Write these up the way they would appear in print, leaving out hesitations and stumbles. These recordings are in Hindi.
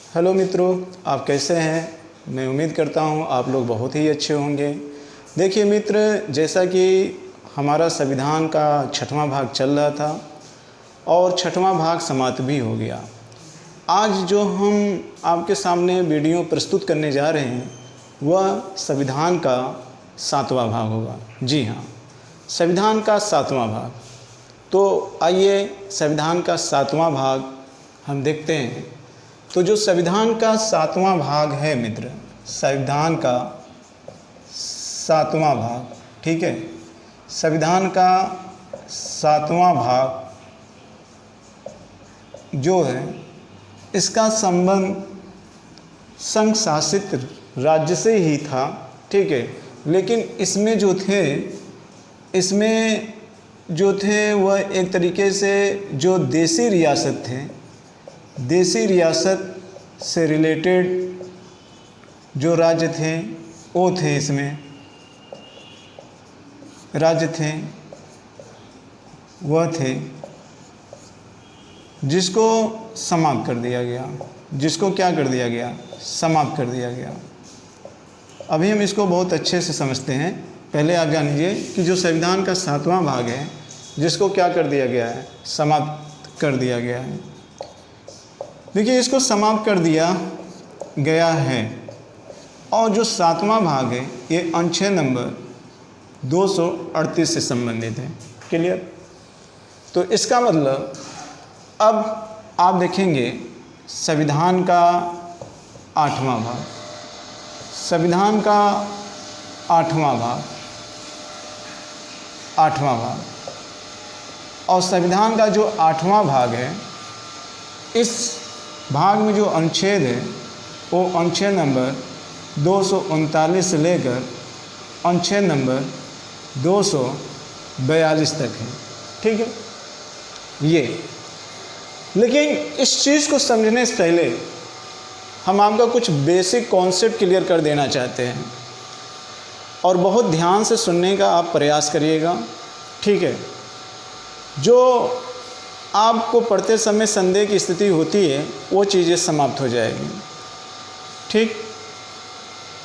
हेलो मित्रों, आप कैसे हैं। मैं उम्मीद करता हूं आप लोग बहुत ही अच्छे होंगे। देखिए मित्र, जैसा कि हमारा संविधान का 6वां भाग चल रहा था और 6वां भाग समाप्त भी हो गया। आज जो हम आपके सामने वीडियो प्रस्तुत करने जा रहे हैं वह संविधान का 7वां भाग होगा। जी हाँ, संविधान का 7वां भाग। तो आइए संविधान का 7वां भाग हम देखते हैं। तो जो संविधान का 7वां भाग है मित्र, संविधान का 7वां भाग, ठीक है, संविधान का 7वां भाग जो है इसका संबंध संघ शासित राज्य से ही था, ठीक है। लेकिन इसमें जो थे वह एक तरीके से जो देसी रियासत थे, देसी रियासत से रिलेटेड जो राज्य थे वो थे, इसमें राज्य थे वह थे जिसको समाप्त कर दिया गया। जिसको क्या कर दिया गया? समाप्त कर दिया गया। अभी हम इसको बहुत अच्छे से समझते हैं। पहले आप जान लीजिए कि जो संविधान का 7वां भाग है जिसको क्या कर दिया गया है? समाप्त कर दिया गया है। देखिए, इसको समाप्त कर दिया गया है और जो 7वां भाग है ये अनुच्छेद नंबर 238 से संबंधित है। क्लियर? तो इसका मतलब अब आप देखेंगे संविधान का 8वां भाग, संविधान का 8वां भाग, 8वां भाग, और संविधान का जो 8वां भाग है, इस भाग में जो अनुच्छेद है वो अनुच्छेद नंबर 239 से लेकर अनुच्छेद नंबर 242 तक है, ठीक है ये। लेकिन इस चीज़ को समझने से पहले हम आपका कुछ बेसिक कॉन्सेप्ट क्लियर कर देना चाहते हैं और बहुत ध्यान से सुनने का आप प्रयास करिएगा, ठीक है। जो आपको पढ़ते समय संदेह की स्थिति होती है वो चीज़ें समाप्त हो जाएगी, ठीक।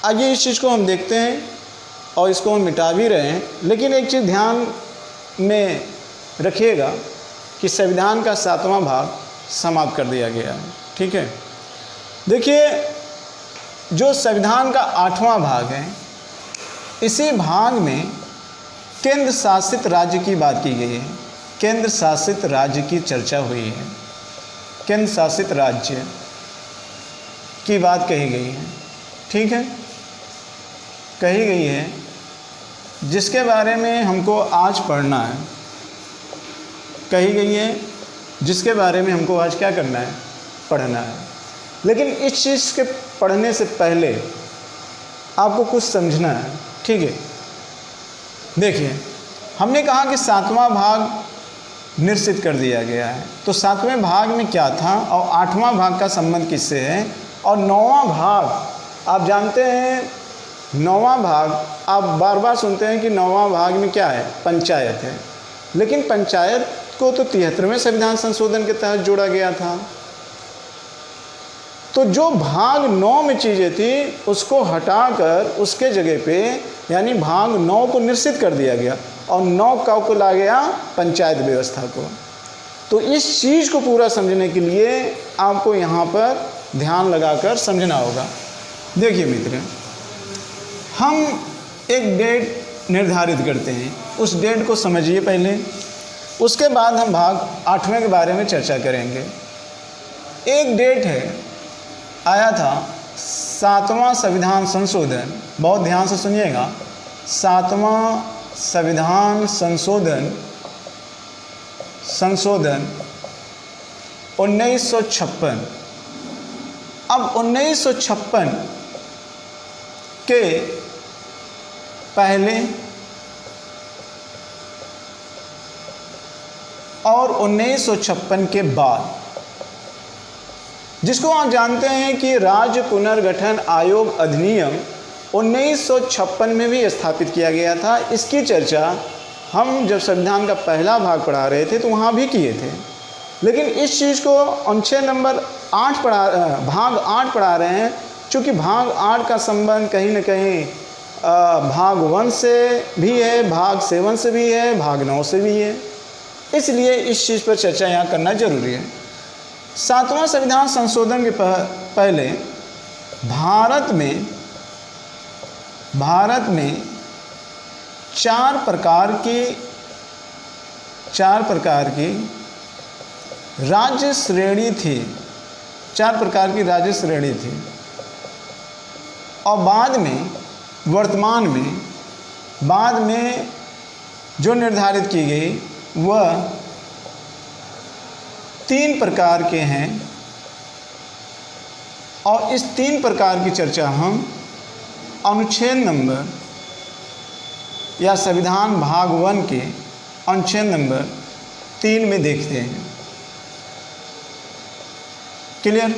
आगे इस चीज़ को हम देखते हैं और इसको हम मिटा भी रहे हैं। लेकिन एक चीज़ ध्यान में रखिएगा कि संविधान का 7वां भाग समाप्त कर दिया गया है, ठीक है। देखिए, जो संविधान का 8वां भाग है, इसी भाग में केंद्र शासित राज्य की बात की गई है। केंद्र शासित राज्य की चर्चा हुई है। केंद्र शासित राज्य की बात कही गई है, ठीक है, कही गई है, जिसके बारे में हमको आज पढ़ना है। कही गई है जिसके बारे में हमको आज क्या करना है? पढ़ना है। लेकिन इस चीज़ के पढ़ने से पहले आपको कुछ समझना है, ठीक है। देखिए, हमने कहा कि 7वां भाग निश्चित कर दिया गया है। तो 7वें भाग में क्या था और 8वां भाग का संबंध किससे है? और 9वां भाग आप जानते हैं, 9वां भाग आप बार बार सुनते हैं कि 9वां भाग में क्या है? पंचायत है। लेकिन पंचायत को तो 73वें संविधान संशोधन के तहत जोड़ा गया था। तो जो भाग 9 में चीज़ें थी उसको हटाकर उसके जगह पे यानी भाग 9 को निश्चित कर दिया गया और 9 को ला गया पंचायत व्यवस्था को। तो इस चीज़ को पूरा समझने के लिए आपको यहाँ पर ध्यान लगाकर समझना होगा। देखिए मित्र, हम एक डेट निर्धारित करते हैं, उस डेट को समझिए पहले, उसके बाद हम भाग 8वें के बारे में चर्चा करेंगे। एक डेट है, आया था 7वां संविधान संशोधन, बहुत ध्यान से सुनिएगा, 7वां संविधान संशोधन 1956। अब 1956 के पहले और 1956 के बाद, जिसको आप जानते हैं कि राज्य पुनर्गठन आयोग अधिनियम 1956 में भी स्थापित किया गया था। इसकी चर्चा हम जब संविधान का पहला भाग पढ़ा रहे थे तो वहाँ भी किए थे। लेकिन इस चीज़ को अनुच्छेद नंबर भाग 8 पढ़ा रहे हैं, क्योंकि भाग 8 का संबंध कहीं न कहीं भाग 1 से भी है, भाग 7 से भी है, भाग 9 से भी है, इसलिए इस चीज़ पर चर्चा यहाँ करना जरूरी है। 7वां संविधान संशोधन के पहले भारत में 4 प्रकार की राज्य श्रेणी थी, 4 प्रकार की राज्य श्रेणी थी, और बाद में जो निर्धारित की गई वह 3 प्रकार के हैं, और इस 3 प्रकार की चर्चा हम अनुच्छेद नंबर या संविधान भाग 1 के अनुच्छेद नंबर 3 में देखते हैं। क्लियर?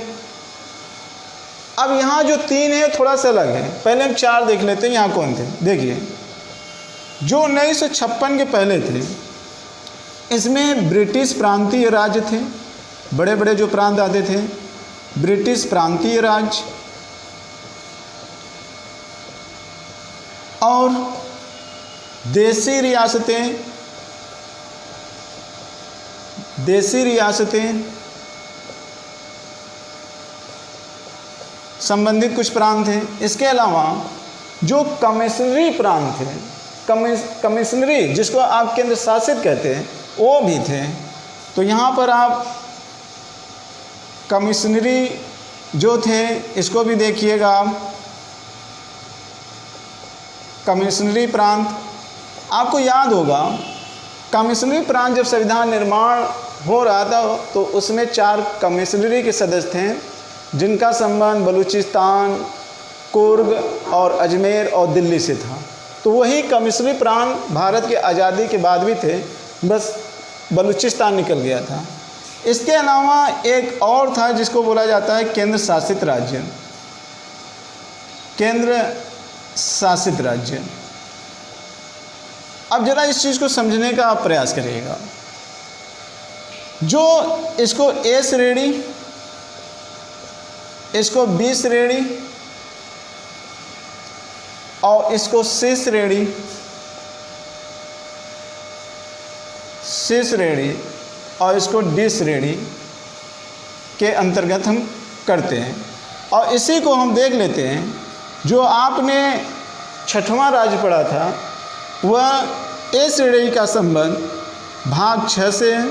अब यहाँ जो 3 है थोड़ा सा अलग है, पहले हम 4 देख लेते हैं। यहाँ कौन थे? देखिए, जो 1956 के पहले थे, इसमें ब्रिटिश प्रांतीय राज्य थे, बड़े बड़े जो प्रांत आते थे, ब्रिटिश प्रांतीय राज्य और देसी रियासतें संबंधित कुछ प्रांत थे। इसके अलावा जो कमिश्नरी प्रांत थे, कमिश्नरी जिसको आप केंद्र शासित कहते हैं, वो भी थे। तो यहाँ पर आप कमिश्नरी जो थे इसको भी देखिएगा आप। कमिश्नरी प्रांत, आपको याद होगा कमिश्नरी प्रांत जब संविधान निर्माण हो रहा था तो उसमें 4 कमिश्नरी के सदस्य थे, जिनका संबंध बलूचिस्तान, कुर्ग और अजमेर और दिल्ली से था। तो वही कमिश्नरी प्रांत भारत की आज़ादी के बाद भी थे, बस बलूचिस्तान निकल गया था। इसके अलावा एक और था जिसको बोला जाता है केंद्र शासित राज्य। केंद्र शासित राज्य। अब जरा इस चीज़ को समझने का आप प्रयास करिएगा। जो इसको ए श्रेणी, इसको बी श्रेणी और इसको सी श्रेणी और इसको डी श्रेणी के अंतर्गत हम करते हैं। और इसी को हम देख लेते हैं, जो आपने 6वां राज्य पढ़ा था वह ए श्रेणी का संबंध भाग 6 से है,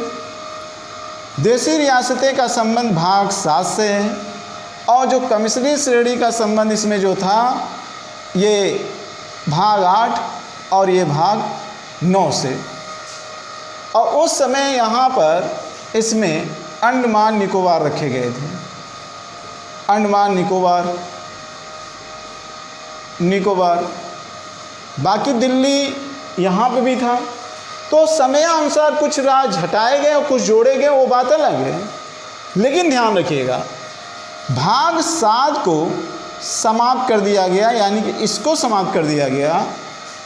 देसी रियासतें का संबंध भाग 7 से है, और जो कमिश्नरी श्रेणी का संबंध इसमें जो था ये भाग 8 और ये भाग 9 से। और उस समय यहाँ पर इसमें अंडमान निकोबार रखे गए थे। अंडमान निकोबार, बाकी दिल्ली यहाँ पे भी था। तो समयानुसार कुछ राज्य हटाए गए और कुछ जोड़े गए, वो बात अलग है। लेकिन ध्यान रखिएगा, भाग 7 को समाप्त कर दिया गया, यानी कि इसको समाप्त कर दिया गया,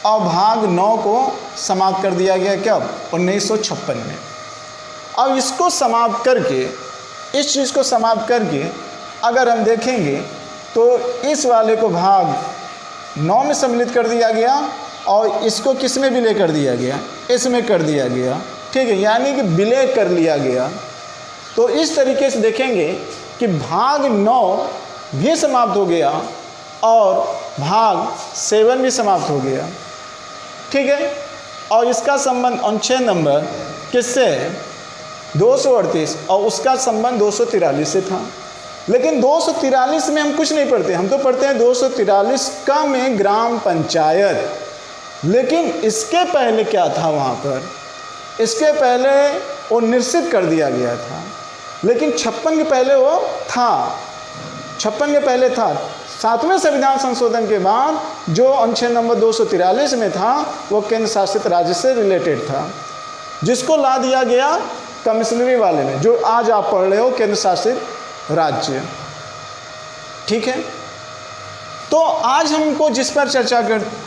और भाग 9 को समाप्त कर दिया गया कब? 1956 में। अब इसको समाप्त करके, इस चीज़ को समाप्त करके अगर हम देखेंगे तो इस वाले को भाग 9 में सम्मिलित कर दिया गया और इसको किस में विलय कर दिया गया? इसमें कर दिया गया। ठीक है, यानी कि विलय कर लिया गया। तो इस तरीके से देखेंगे कि भाग 9 भी समाप्त हो गया और भाग 7 भी समाप्त हो गया। ठीक है, और इसका संबंध अनुच्छेद नंबर किससे है? 238, और उसका संबंध 243 से था। लेकिन 243 में हम कुछ नहीं पढ़ते, हम तो पढ़ते हैं 243 का में ग्राम पंचायत। लेकिन इसके पहले क्या था वहाँ पर? इसके पहले वो निश्चित कर दिया गया था, लेकिन 56 के पहले वो था। 56 के पहले था। 7वें संविधान संशोधन के बाद जो अनुच्छेद नंबर 243 में था वो केंद्र शासित राज्य से रिलेटेड था, जिसको ला दिया गया कमिश्नरी वाले में, जो आज आप पढ़ रहे हो केंद्र शासित राज्य। ठीक है, तो आज हमको जिस पर चर्चा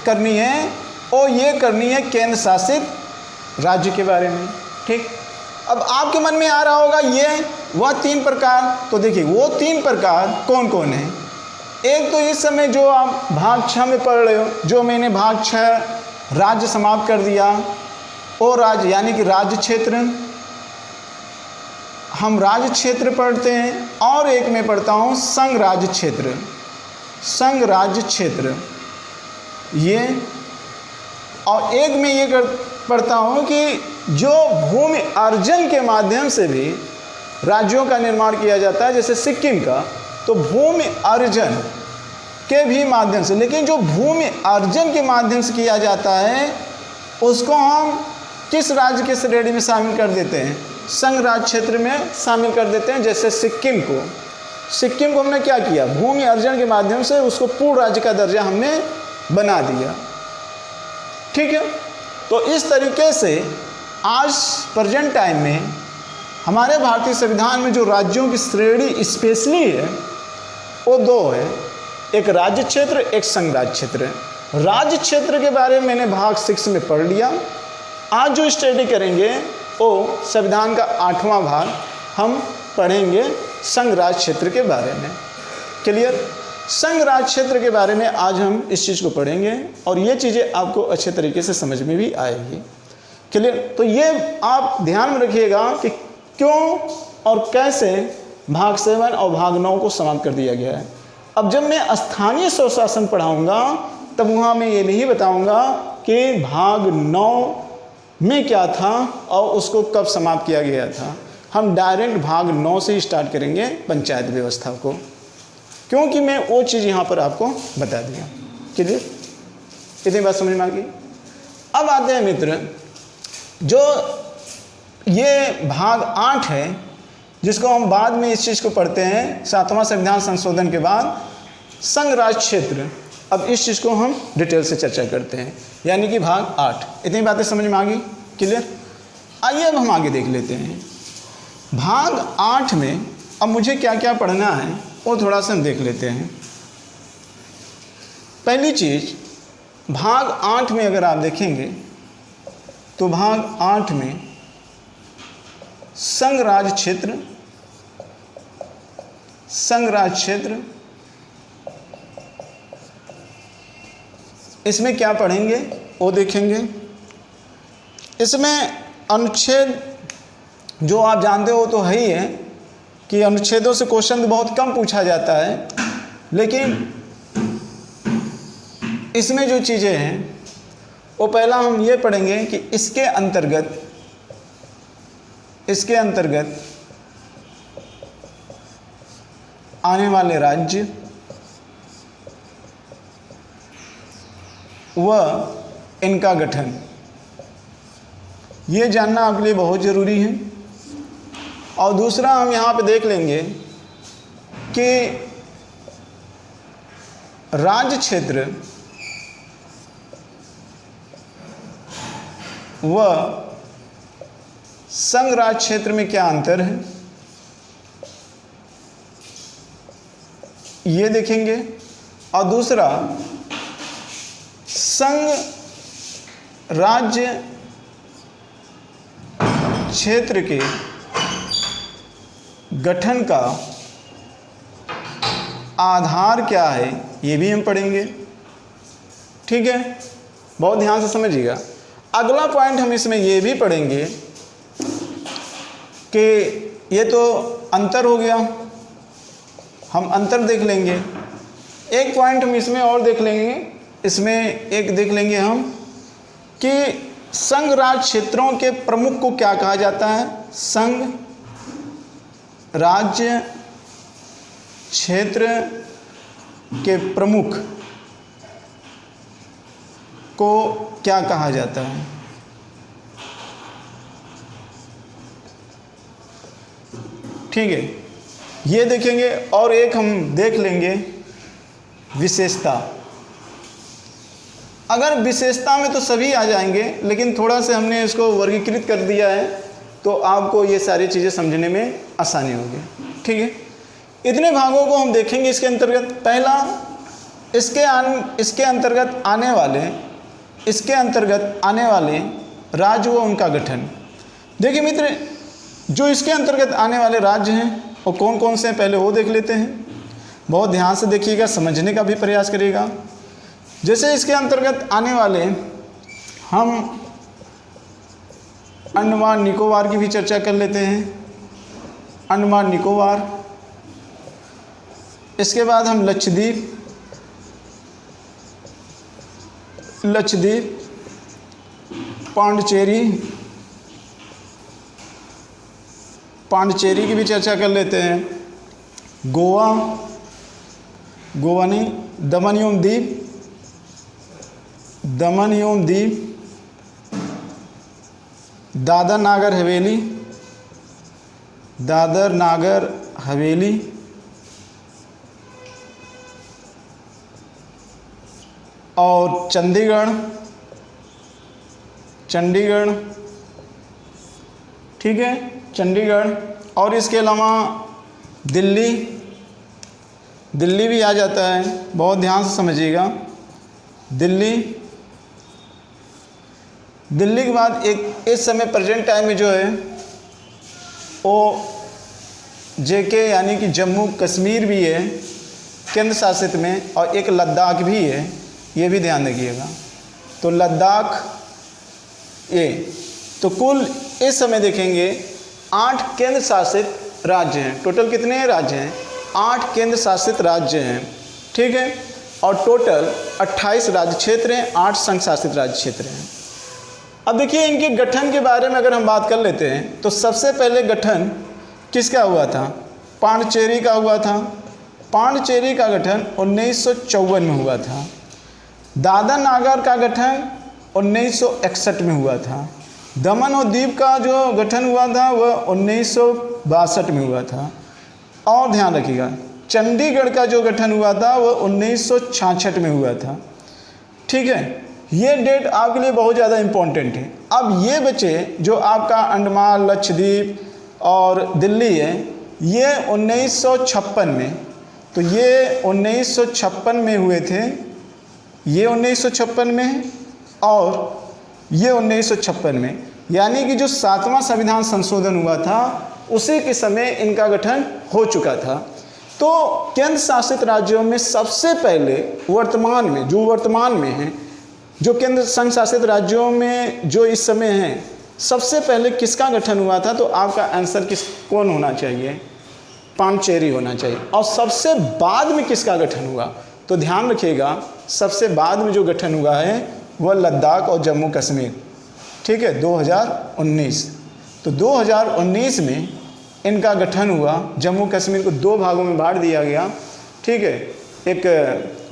करनी है वो ये करनी है केंद्र शासित राज्य के बारे में। ठीक, अब आपके मन में आ रहा होगा ये वह 3 प्रकार, तो देखिए वो 3 प्रकार कौन कौन है। एक तो इस समय जो आप भाग 6 में पढ़ रहे हो, जो मैंने भाग 6 राज्य समाप्त कर दिया, वो राज्य यानी कि राज्य क्षेत्र, हम राज्य क्षेत्र पढ़ते हैं। और एक मैं पढ़ता हूँ संघ राज्य क्षेत्र, संघ राज्य क्षेत्र ये। और एक मैं ये पढ़ता हूँ कि जो भूमि अर्जन के माध्यम से भी राज्यों का निर्माण किया जाता है, जैसे सिक्किम का, तो भूमि अर्जन के भी माध्यम से, लेकिन जो भूमि अर्जन के माध्यम से किया जाता है उसको हम किस राज्य के श्रेणी में शामिल कर देते हैं, संघ राज्य क्षेत्र में शामिल कर देते हैं। जैसे सिक्किम को हमने क्या किया, भूमि अर्जन के माध्यम से उसको पूर्ण राज्य का दर्जा हमने बना दिया, ठीक है। तो इस तरीके से आज प्रेजेंट टाइम में हमारे भारतीय संविधान में जो राज्यों की श्रेणी स्पेशली है वो 2 है, एक राज्य क्षेत्र, एक संघ राज्य क्षेत्र। राज्य क्षेत्र के बारे में मैंने भाग 6 में पढ़ लिया। आज जो स्टडी करेंगे वो संविधान का 8वां भाग हम पढ़ेंगे संघ राज्य क्षेत्र के बारे में। क्लियर? संघ राज्य क्षेत्र के बारे में आज हम इस चीज़ को पढ़ेंगे और ये चीज़ें आपको अच्छे तरीके से समझ में भी आएगी। क्लियर? तो ये आप ध्यान में रखिएगा कि क्यों और कैसे भाग 7 और भाग 9 को समाप्त कर दिया गया है। अब जब मैं स्थानीय स्वशासन पढ़ाऊँगा तब वहाँ मैं ये नहीं बताऊँगा कि भाग 9 में क्या था और उसको कब समाप्त किया गया था। हम डायरेक्ट भाग 9 से ही स्टार्ट करेंगे पंचायत व्यवस्था को, क्योंकि मैं वो चीज़ यहाँ पर आपको बता दिया। क्लियर? इतनी बात समझ में आ गई। अब आते हैं मित्र, जो ये भाग 8 है जिसको हम बाद में इस चीज़ को पढ़ते हैं 7वां संविधान संशोधन के बाद, संघ राज्य क्षेत्र। अब इस चीज़ को हम डिटेल से चर्चा करते हैं, यानी कि भाग 8। इतनी बातें समझ में आ गई? क्लियर? आइए अब हम आगे देख लेते हैं। भाग 8 में अब मुझे क्या क्या पढ़ना है वो थोड़ा सा हम देख लेते हैं। पहली चीज़, भाग 8 में अगर आप देखेंगे तो भाग 8 में संघ राज्य क्षेत्र, संघ राज्य क्षेत्र, इसमें क्या पढ़ेंगे वो देखेंगे। इसमें अनुच्छेद जो आप जानते हो तो है ही है कि अनुच्छेदों से क्वेश्चन बहुत कम पूछा जाता है, लेकिन इसमें जो चीज़ें हैं वो पहला हम ये पढ़ेंगे कि इसके अंतर्गत आने वाले राज्य व इनका गठन, ये जानना आपके लिए बहुत ज़रूरी है। और दूसरा हम यहाँ पे देख लेंगे कि राज्य क्षेत्र व संघ राज्य क्षेत्र में क्या अंतर है, ये देखेंगे। और दूसरा, संघ राज्य क्षेत्र के गठन का आधार क्या है ये भी हम पढ़ेंगे। ठीक है, बहुत ध्यान से समझिएगा। अगला पॉइंट हम इसमें ये भी पढ़ेंगे कि ये तो अंतर हो गया, हम अंतर देख लेंगे। एक पॉइंट हम इसमें और देख लेंगे, इसमें एक देख लेंगे हम कि संघ राज्य क्षेत्रों के प्रमुख को क्या कहा जाता है। संघ राज्य क्षेत्र के प्रमुख को क्या कहा जाता है। ठीक है, ये देखेंगे। और एक हम देख लेंगे विशेषता। अगर विशेषता में तो सभी आ जाएंगे, लेकिन थोड़ा से हमने इसको वर्गीकृत कर दिया है तो आपको ये सारी चीज़ें समझने में आसानी होगी। ठीक है, इतने भागों को हम देखेंगे इसके अंतर्गत। पहला, इसके अंतर्गत आने वाले राज्य व उनका गठन। देखिए मित्र, जो इसके अंतर्गत आने वाले राज्य हैं वो कौन कौन से हैं, पहले वो देख लेते हैं। बहुत ध्यान से देखिएगा, समझने का भी प्रयास करिएगा। जैसे इसके अंतर्गत आने वाले हम अंडमान निकोबार की भी चर्चा कर लेते हैं। अंडमान निकोबार, इसके बाद हम लक्षद्वीप, पांडिचेरी की भी चर्चा कर लेते हैं। गोवा नहीं, दमन एवं दीव, दादर नागर हवेली, और चंडीगढ़, ठीक है, चंडीगढ़। और इसके अलावा दिल्ली भी आ जाता है, बहुत ध्यान से समझिएगा। दिल्ली के बाद एक इस समय प्रेजेंट टाइम में जो है वो जेके यानी कि जम्मू कश्मीर भी है केंद्र शासित में, और एक लद्दाख भी है, ये भी ध्यान रखिएगा। तो लद्दाख ये, तो कुल इस समय देखेंगे 8 केंद्र शासित राज्य हैं। टोटल कितने राज्य हैं? 8 केंद्र शासित राज्य हैं, ठीक है। और टोटल 28 राज्य क्षेत्र हैं, 8 संघ शासित राज्य क्षेत्र हैं। अब देखिए इनके गठन के बारे में अगर हम बात कर लेते हैं तो सबसे पहले गठन किसका हुआ था? पांडिचेरी का हुआ था। पांडिचेरी का गठन 1954 में हुआ था। दादर नागर का गठन 1961 में हुआ था। दमन और दीव का जो गठन हुआ था वह 1962 में हुआ था। और ध्यान रखिएगा चंडीगढ़ का जो गठन हुआ था वह 1966 में हुआ था, ठीक है। ये डेट आपके लिए बहुत ज़्यादा इम्पोर्टेंट है। अब ये बचे जो आपका अंडमान, लक्षद्वीप और दिल्ली है, ये 1956 में, तो ये 1956 में हुए थे, ये 1956 में है और ये 1956 में, यानी कि जो 7वां संविधान संशोधन हुआ था उसी के समय इनका गठन हो चुका था। तो केंद्र शासित राज्यों में सबसे पहले वर्तमान में हैं, जो केंद्र संघ शासित राज्यों में जो इस समय हैं, सबसे पहले किसका गठन हुआ था? तो आपका आंसर कौन होना चाहिए? पांडिचेरी होना चाहिए। और सबसे बाद में किसका गठन हुआ? तो ध्यान रखिएगा सबसे बाद में जो गठन हुआ है वह लद्दाख और जम्मू कश्मीर, ठीक है, 2019। तो 2019 में इनका गठन हुआ। जम्मू कश्मीर को 2 भागों में बांट दिया गया, ठीक है, एक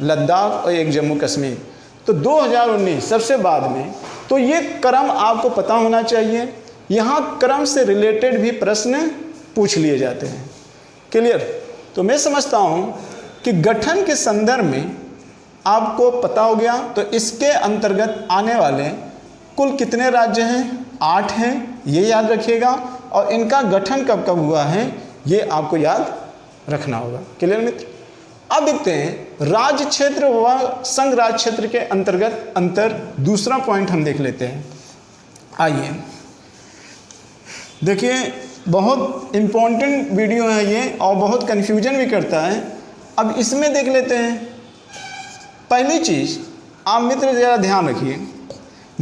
लद्दाख और एक जम्मू कश्मीर। तो 2019 सबसे बाद में। तो ये क्रम आपको पता होना चाहिए। यहाँ क्रम से रिलेटेड भी प्रश्न पूछ लिए जाते हैं। क्लियर? तो मैं समझता हूँ कि गठन के संदर्भ में आपको पता हो गया। तो इसके अंतर्गत आने वाले कुल कितने राज्य हैं? 8 हैं, ये याद रखिएगा। और इनका गठन कब कब हुआ है ये आपको याद रखना होगा। क्लियर मित्र? अब देखते हैं राज्य क्षेत्र व संघ राज्य क्षेत्र के अंतर्गत अंतर। दूसरा पॉइंट हम देख लेते हैं। आइए देखिए, बहुत इम्पोर्टेंट वीडियो है ये और बहुत कन्फ्यूजन भी करता है। अब इसमें देख लेते हैं। पहली चीज़ आप मित्र ज़रा ध्यान रखिए,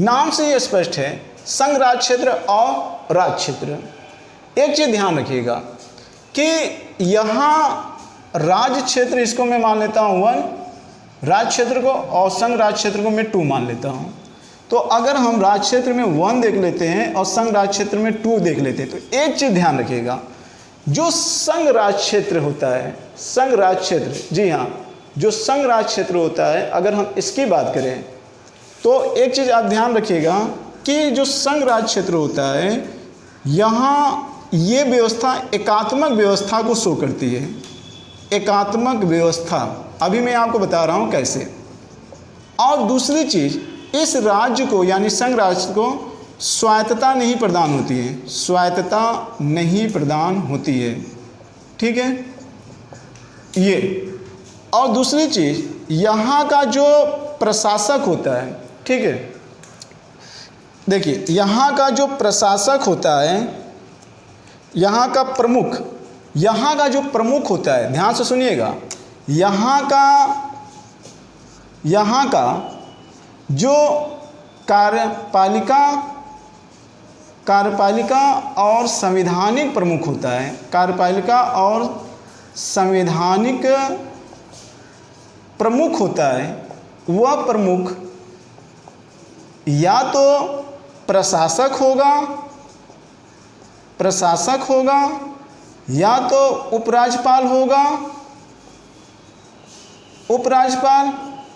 नाम से ये स्पष्ट है संघ राज्य क्षेत्र और राज्य क्षेत्र। एक चीज़ ध्यान रखिएगा कि यहाँ राज्य क्षेत्र, इसको मैं मान लेता हूँ 1 राज्य क्षेत्र को, और संघ राज्य क्षेत्र को मैं 2 मान लेता हूँ। तो अगर हम राज्य क्षेत्र में 1 देख लेते हैं और संघ राज्य क्षेत्र में 2 देख लेते हैं, तो एक चीज़ ध्यान रखिएगा, जो संघ राज्य क्षेत्र होता है, संघ राज्य क्षेत्र, जी हाँ, जो संघ राज्य क्षेत्र होता है, अगर हम इसकी बात करें तो एक चीज़ आप ध्यान रखिएगा कि जो संघ राज्य क्षेत्र होता है, यहाँ ये व्यवस्था एकात्मक व्यवस्था को शो करती है। एकात्मक व्यवस्था, अभी मैं आपको बता रहा हूँ कैसे। और दूसरी चीज़, इस राज्य को यानी संघ राज्य को स्वायत्तता नहीं प्रदान होती है, स्वायत्तता नहीं प्रदान होती है, ठीक है ये। और दूसरी चीज़, यहाँ का जो प्रशासक होता है, ठीक है, देखिए यहाँ का जो प्रशासक होता है, यहाँ का प्रमुख, यहाँ का जो प्रमुख होता है, ध्यान से सुनिएगा, यहाँ का जो कार्यपालिका और संवैधानिक प्रमुख होता है, कार्यपालिका और संवैधानिक प्रमुख होता है, वह प्रमुख या तो प्रशासक होगा या तो उपराज्यपाल होगा,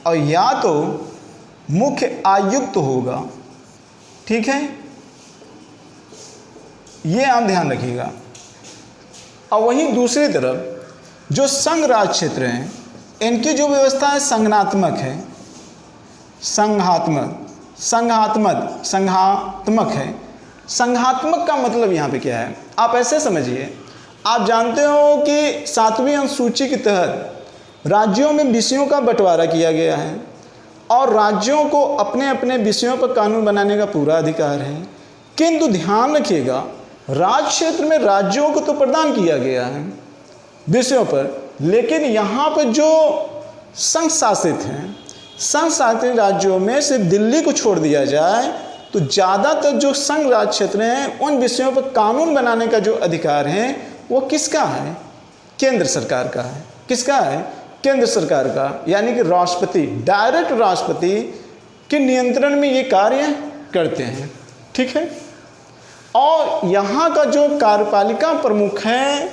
और या तो मुख्य आयुक्त होगा। ठीक है, ये आप ध्यान रखिएगा। और वहीं दूसरी तरफ जो संघ राज क्षेत्र हैं, इनकी जो व्यवस्था है संघात्मक है, संघात्मक है। संघात्मक का मतलब यहाँ पे क्या है, आप ऐसे समझिए, आप जानते हो कि 7वीं अनुसूची के तहत राज्यों में विषयों का बंटवारा किया गया है और राज्यों को अपने अपने विषयों पर कानून बनाने का पूरा अधिकार है। किंतु ध्यान रखिएगा, राज्य क्षेत्र में राज्यों को तो प्रदान किया गया है विषयों पर, लेकिन यहाँ पर जो संघ शासित हैं, संघ शासित राज्यों में सिर्फ दिल्ली को छोड़ दिया जाए तो ज़्यादातर जो संघ राज्य क्षेत्र हैं उन विषयों पर कानून बनाने का जो अधिकार है वो किसका है, केंद्र सरकार का है। किसका है, केंद्र सरकार का, यानी कि राष्ट्रपति, डायरेक्ट राष्ट्रपति के नियंत्रण में ये कार्य करते हैं। ठीक है, और यहाँ का जो कार्यपालिका प्रमुख है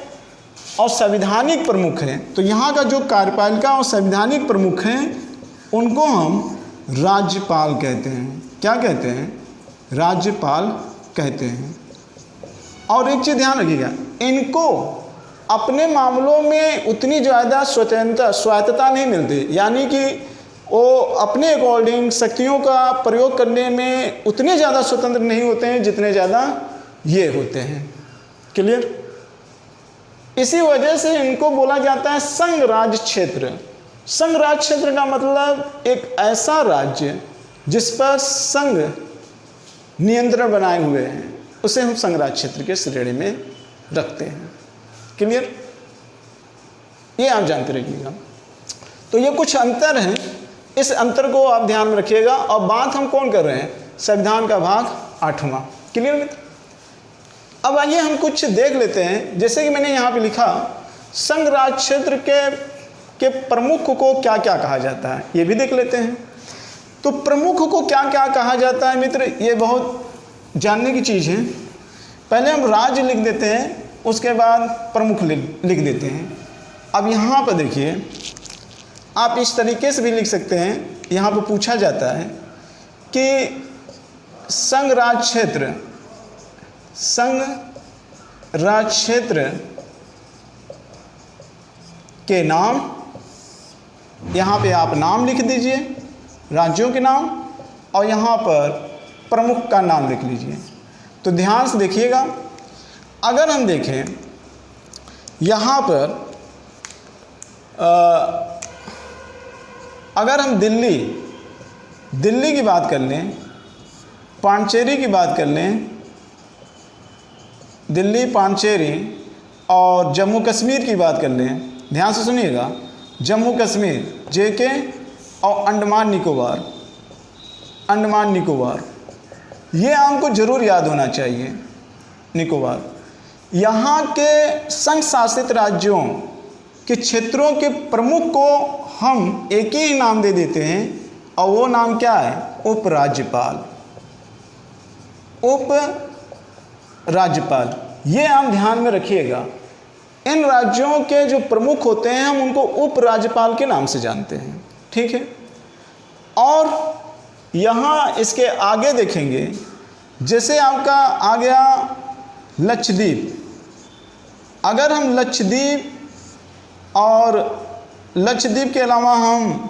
और संवैधानिक प्रमुख हैं, तो यहाँ का जो कार्यपालिका और संवैधानिक प्रमुख हैं उनको हम राज्यपाल कहते हैं। क्या कहते हैं, राज्यपाल कहते हैं। और एक चीज़ ध्यान रखिएगा, इनको अपने मामलों में उतनी ज़्यादा स्वायत्तता नहीं मिलती, यानी कि वो अपने अकॉर्डिंग शक्तियों का प्रयोग करने में उतने ज़्यादा स्वतंत्र नहीं होते हैं जितने ज़्यादा ये होते हैं। क्लियर, इसी वजह से इनको बोला जाता है संघ राज्य क्षेत्र। संघ राज्य क्षेत्र का मतलब एक ऐसा राज्य जिस पर संघ नियंत्रण बनाए हुए हैं, उसे हम संघ राज्य क्षेत्र के श्रेणी में रखते हैं। क्लियर, ये आप जानते रहिएगा। तो ये कुछ अंतर हैं, इस अंतर को आप ध्यान में रखिएगा। और बात हम कौन कर रहे हैं, संविधान का भाग 8वां। क्लियर मित्र, अब आइए हम कुछ देख लेते हैं। जैसे कि मैंने यहाँ पे लिखा, संघ राज्य क्षेत्र के प्रमुख को क्या क्या कहा जाता है, ये भी देख लेते हैं। तो प्रमुख को क्या क्या कहा जाता है मित्र, ये बहुत जानने की चीज़ है। पहले हम राज्य लिख देते हैं, उसके बाद प्रमुख लिख देते हैं। अब यहाँ पर देखिए, आप इस तरीके से भी लिख सकते हैं। यहाँ पर पूछा जाता है कि संघ राज्य क्षेत्र के नाम, यहाँ पे आप नाम लिख दीजिए, राज्यों के नाम, और यहाँ पर प्रमुख का नाम लिख लीजिए। तो ध्यान से देखिएगा, अगर हम देखें यहाँ पर अगर हम दिल्ली की बात कर लें, पांडिचेरी की बात कर लें, दिल्ली, पांडिचेरी और जम्मू कश्मीर की बात कर लें, ध्यान से सुनिएगा, जम्मू कश्मीर, जेके और अंडमान निकोबार, ये आपको ज़रूर याद होना चाहिए। निकोबार, यहाँ के संघ शासित राज्यों के क्षेत्रों के प्रमुख को हम एक ही नाम दे देते हैं, और वो नाम क्या है, उपराज्यपाल। उपराज्यपाल, ये आप ध्यान में रखिएगा। इन राज्यों के जो प्रमुख होते हैं हम उनको उपराज्यपाल के नाम से जानते हैं। ठीक है, और यहाँ इसके आगे देखेंगे, जैसे आपका आ गया लक्षद्वीप। अगर हम लक्षद्वीप के अलावा हम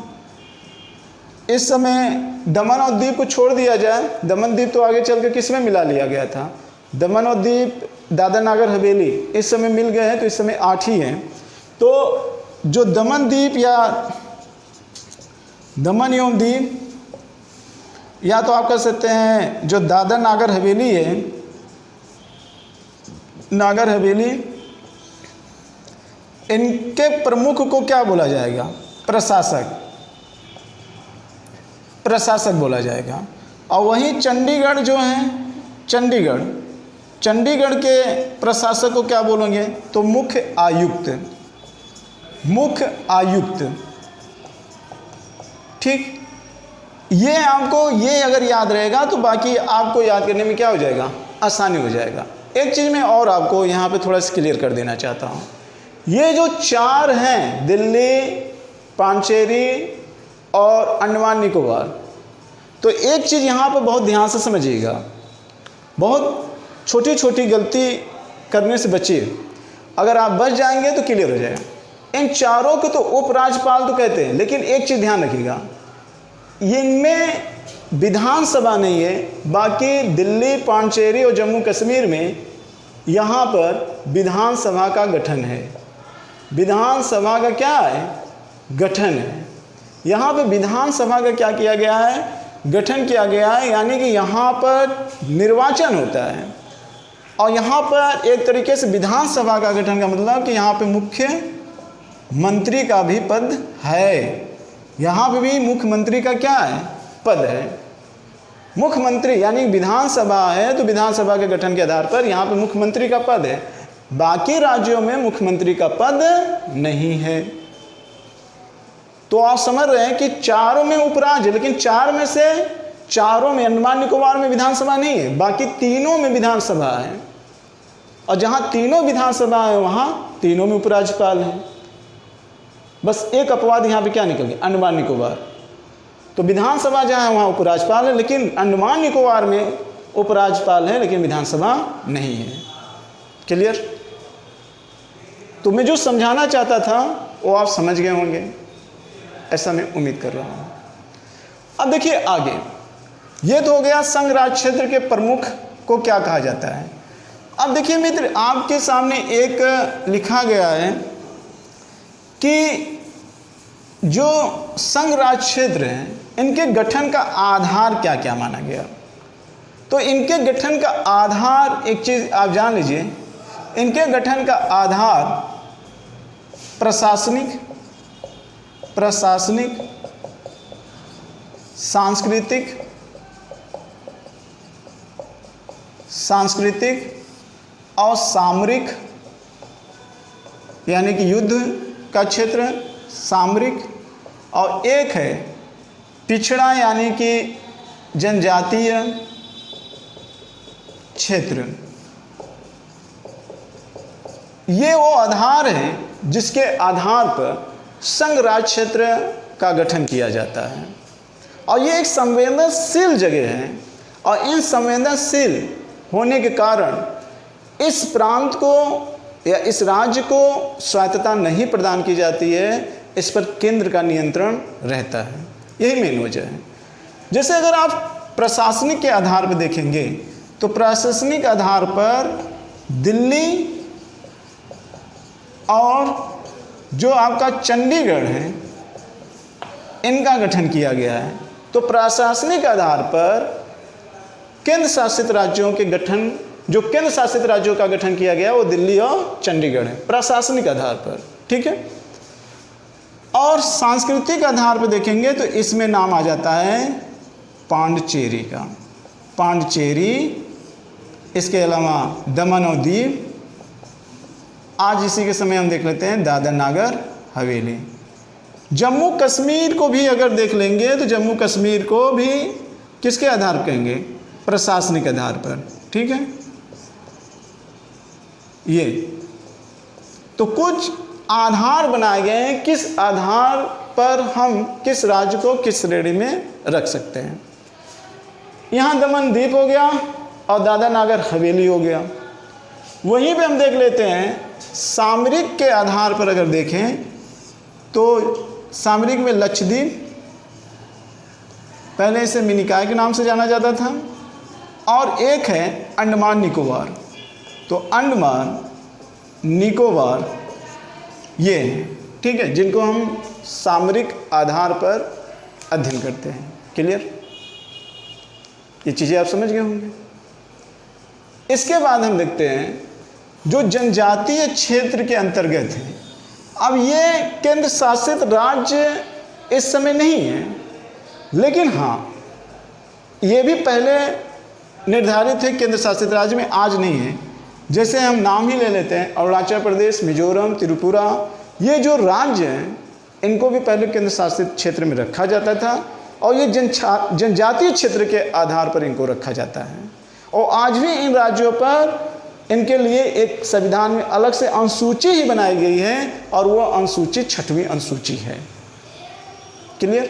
इस समय दमन और दीव को छोड़ दिया जाए, दमन द्वीप तो आगे चल के किस में मिला लिया गया था, दमन और दीप, दादरा नगर हवेली इस समय मिल गए हैं, तो इस समय 8 ही हैं। तो जो दमन द्वीप या दमन एवं दीव, या तो आप कह सकते हैं जो दादरा नगर हवेली है, नागर हवेली, इनके प्रमुख को क्या बोला जाएगा? प्रशासक, प्रशासक बोला जाएगा। और वहीं चंडीगढ़ जो है, चंडीगढ़, चंडीगढ़ के प्रशासक को क्या बोलेंगे? तो मुख्य आयुक्त, मुख्य आयुक्त। ठीक, ये आपको, ये अगर याद रहेगा तो बाकी आपको याद करने में क्या हो जाएगा? आसानी हो जाएगा। एक चीज़ मैं और आपको यहाँ पे थोड़ा सा क्लियर कर देना चाहता हूँ। ये जो चार हैं, दिल्ली, पांचेरी और अंडमान निकोबार, तो एक चीज़ यहाँ पर बहुत ध्यान से समझिएगा, बहुत छोटी छोटी गलती करने से बचिए। अगर आप बच जाएंगे तो क्लियर हो जाएगा। इन चारों को तो उपराज्यपाल तो कहते हैं, लेकिन एक चीज़ ध्यान रखिएगा, इनमें विधानसभा नहीं है। बाकी दिल्ली, पांचेरी और जम्मू कश्मीर में यहाँ पर विधानसभा का गठन है। विधानसभा का क्या है? गठन है। यहाँ पे विधानसभा का क्या किया गया है? गठन किया गया है, यानी कि यहाँ पर निर्वाचन होता है। और यहाँ पर एक तरीके से विधानसभा का गठन का मतलब कि यहाँ पे मुख्य मंत्री का भी पद है। यहाँ पे भी मुख्यमंत्री का क्या है? पद है। मुख्यमंत्री यानी विधानसभा है, तो विधानसभा के गठन के आधार पर यहाँ पे मुख्यमंत्री का पद है। बाकी राज्यों में मुख्यमंत्री का पद नहीं है। तो आप समझ रहे हैं कि चारों में उपराज्य, लेकिन चार में से चारों में, अंडमान निकोबार में विधानसभा नहीं है, बाकी तीनों में विधानसभा है। और जहाँ तीनों विधानसभा है वहाँ तीनों में उपराज्यपाल है। बस एक अपवाद यहाँ पे क्या निकल गया? अंडमान निकोबार। तो विधानसभा जहाँ है वहाँ उपराज्यपाल है, लेकिन अंडमान निकोबार में उपराज्यपाल है लेकिन विधानसभा नहीं है। क्लियर? तो मैं जो समझाना चाहता था वो आप समझ गए होंगे, ऐसा मैं उम्मीद कर रहा हूँ। अब देखिए आगे, ये तो हो गया संघ राज्य क्षेत्र के प्रमुख को क्या कहा जाता है। अब देखिए मित्र, आपके सामने एक लिखा गया है कि जो संघ राज्य क्षेत्र हैं इनके गठन का आधार क्या क्या माना गया। तो इनके गठन का आधार, एक चीज़ आप जान लीजिए, इनके गठन का आधार प्रशासनिक, सांस्कृतिक और सामरिक, यानी कि युद्ध का क्षेत्र सामरिक, और एक है पिछड़ा यानी कि जनजातीय क्षेत्र। ये वो आधार है जिसके आधार पर संघ राज्य क्षेत्र का गठन किया जाता है। और ये एक संवेदनशील जगह है, और इन संवेदनशील होने के कारण इस प्रांत को या इस राज्य को स्वायत्तता नहीं प्रदान की जाती है, इस पर केंद्र का नियंत्रण रहता है। यही मेन वजह है। जैसे अगर आप प्रशासनिक के आधार पर देखेंगे तो प्रशासनिक आधार पर दिल्ली और जो आपका चंडीगढ़ है इनका गठन किया गया है। तो प्रशासनिक आधार पर केंद्र शासित राज्यों के गठन, जो केंद्र शासित राज्यों का गठन किया गया वो दिल्ली और चंडीगढ़ है प्रशासनिक आधार पर। ठीक है। और सांस्कृतिक आधार पर देखेंगे तो इसमें नाम आ जाता है पांडिचेरी का, पांडिचेरी। इसके अलावा दमन और दीव, आज इसी के समय हम देख लेते हैं दादर नागर हवेली। जम्मू कश्मीर को भी अगर देख लेंगे तो जम्मू कश्मीर को भी किसके आधार पर कहेंगे? प्रशासनिक आधार पर। ठीक है। ये तो कुछ आधार बनाए गए हैं किस आधार पर हम किस राज्य को किस श्रेणी में रख सकते हैं। यहाँ दमन द्वीप हो गया और दादर नागर हवेली हो गया। वहीं पे हम देख लेते हैं सामरिक के आधार पर अगर देखें तो सामरिक में लक्षद्वीप, पहले इसे मिनिकॉय के नाम से जाना जाता था, और एक है अंडमान निकोबार। तो अंडमान निकोबार ये हैं, ठीक है, जिनको हम सामरिक आधार पर अध्ययन करते हैं। क्लियर? ये चीज़ें आप समझ गए होंगे। इसके बाद हम देखते हैं जो जनजातीय क्षेत्र के अंतर्गत है। अब ये केंद्र शासित राज्य इस समय नहीं है, लेकिन हाँ ये भी पहले निर्धारित है केंद्र शासित राज्य में, आज नहीं है। जैसे हम नाम ही ले लेते हैं अरुणाचल प्रदेश, मिजोरम, त्रिपुरा, ये जो राज्य हैं इनको भी पहले केंद्र शासित क्षेत्र में रखा जाता था और ये जनजातीय क्षेत्र के आधार पर इनको रखा जाता है। और आज भी इन राज्यों पर इनके लिए एक संविधान में अलग से अनुसूची ही बनाई गई है और वो अनुसूची 6वीं अनुसूची है। क्लियर?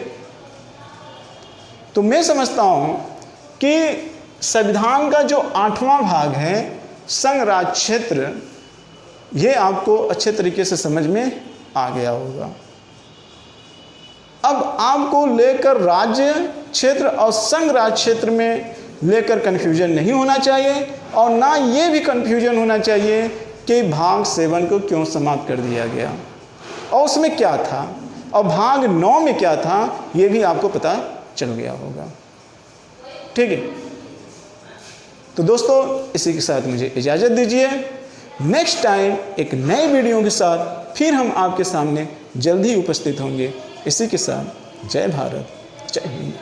तो मैं समझता हूँ कि संविधान का जो 8वां भाग है संघ राज्य क्षेत्र, ये आपको अच्छे तरीके से समझ में आ गया होगा। अब आपको लेकर राज्य क्षेत्र और संघ राज्य क्षेत्र में लेकर कन्फ्यूजन नहीं होना चाहिए और ना ये भी कन्फ्यूजन होना चाहिए कि भाग 7 को क्यों समाप्त कर दिया गया और उसमें क्या था और भाग 9 में क्या था, ये भी आपको पता चल गया होगा। ठीक है, तो दोस्तों इसी के साथ मुझे इजाज़त दीजिए। नेक्स्ट टाइम एक नए वीडियो के साथ फिर हम आपके सामने जल्द ही उपस्थित होंगे। इसी के साथ जय भारत, जय हिंद।